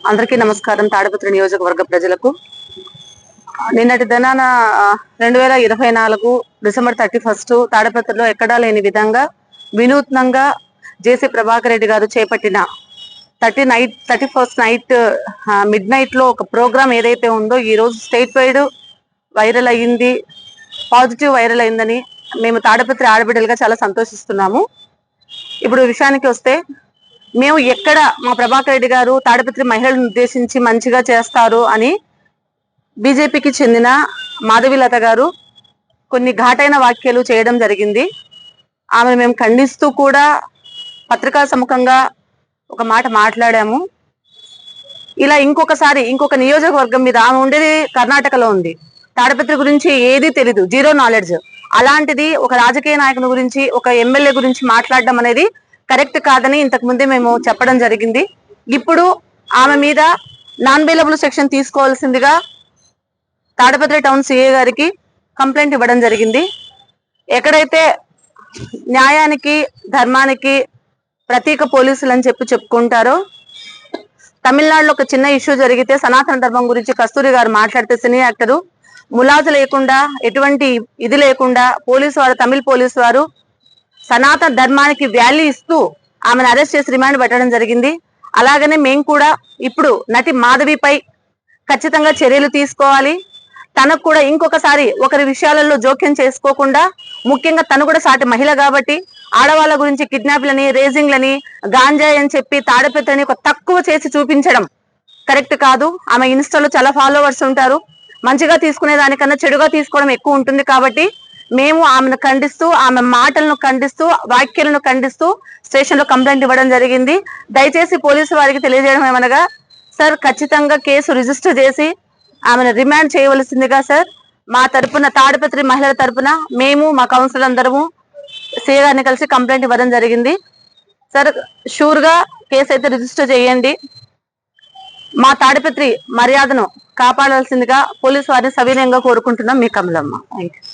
అందరికీ నమస్కారం. తాడిపత్రి నియోజకవర్గ ప్రజలకు నిన్నటి దినాన 2024 డిసెంబర్ 31 తాడిపత్రిలో ఎక్కడా లేని విధంగా వినూత్నంగా జేసీ ప్రభాకర్ రెడ్డి గారు చేపట్టిన 31st నైట్ మిడ్ నైట్ లో ఒక ప్రోగ్రామ్ ఏదైతే ఉందో ఈ రోజు స్టేట్ వైడ్ వైరల్ అయ్యింది, పాజిటివ్ వైరల్ అయిందని మేము తాడిపత్రి ఆడబిడ్డలుగా చాలా సంతోషిస్తున్నాము. ఇప్పుడు విషయానికి వస్తే, మేము ఎక్కడ మా ప్రభాకర్ రెడ్డి గారు తాడిపత్రి మహిళలను ఉద్దేశించి మంచిగా చేస్తారు అని బీజేపీకి చెందిన మాధవీలత గారు కొన్ని ఘాటైన వ్యాఖ్యలు చేయడం జరిగింది. ఆమె మేము ఖండిస్తూ కూడా పత్రికా సముఖంగా ఒక మాట మాట్లాడాము. ఇలా ఇంకొక నియోజకవర్గం మీద, ఆమె ఉండేది కర్ణాటకలో ఉంది, తాడిపత్రి గురించి ఏది తెలీదు, జీరో నాలెడ్జ్. అలాంటిది ఒక రాజకీయ నాయకుని గురించి, ఒక ఎమ్మెల్యే గురించి మాట్లాడడం అనేది కరెక్ట్ కాదని ఇంతకు ముందే మేము చెప్పడం జరిగింది. ఇప్పుడు ఆమె మీద నాన్ బెయిలబుల్ సెక్షన్ తీసుకోవాల్సిందిగా తాడిపత్రి టౌన్ సిఏ గారికి కంప్లైంట్ ఇవ్వడం జరిగింది. ఎక్కడైతే న్యాయానికి ధర్మానికి ప్రతీక పోలీసులు అని చెప్పుకుంటారో, తమిళనాడులో ఒక చిన్న ఇష్యూ జరిగితే సనాతన ధర్మం గురించి కస్తూరి గారు మాట్లాడితే సినీ యాక్టరు ములాజు లేకుండా, ఎటువంటి ఇది లేకుండా పోలీసు వారు, తమిళ పోలీసు వారు సనాతన ధర్మానికి వాల్యూ ఇస్తూ ఆమెను అరెస్ట్ చేసి రిమాండ్ పెట్టడం జరిగింది. అలాగనే మేము కూడా ఇప్పుడు నటి మాధవిపై ఖచ్చితంగా చర్యలు తీసుకోవాలి. తనకు కూడా ఇంకొకసారి ఒకరి విషయాలలో జోక్యం చేసుకోకుండా, ముఖ్యంగా తను కూడా సాటి మహిళ కాబట్టి ఆడవాళ్ళ గురించి కిడ్నాప్లని, రేజింగ్లని, గాంజాయి అని చెప్పి తాడిపత్రిని ఒక తక్కువ చేసి చూపించడం కరెక్ట్ కాదు. ఆమె ఇన్స్టాలో చాలా ఫాలోవర్స్ ఉంటారు. మంచిగా తీసుకునే దానికన్నా చెడుగా తీసుకోవడం ఎక్కువ ఉంటుంది. కాబట్టి మేము ఆమెను ఖండిస్తూ, ఆమె మాటలను ఖండిస్తూ, వ్యాఖ్యలను ఖండిస్తూ స్టేషన్ లో కంప్లైంట్ ఇవ్వడం జరిగింది. దయచేసి పోలీసు వారికి తెలియజేయడం ఏమనగా, సార్ ఖచ్చితంగా కేసు రిజిస్టర్ చేసి ఆమెను రిమాండ్ చేయవలసిందిగా సార్ మా తరపున, తాడిపత్రి మహిళల తరపున మేము, మా కౌన్సిలర్ అందరము సీఏ గారిని కలిసి కంప్లైంట్ ఇవ్వడం జరిగింది. సార్ షూర్ గా కేసు అయితే రిజిస్టర్ చేయండి. మా తాడిపత్రి మర్యాదను కాపాడాల్సిందిగా పోలీసు వారిని సవినయంగా కోరుకుంటున్నాం. మీ కమలమ్మ. Thank you.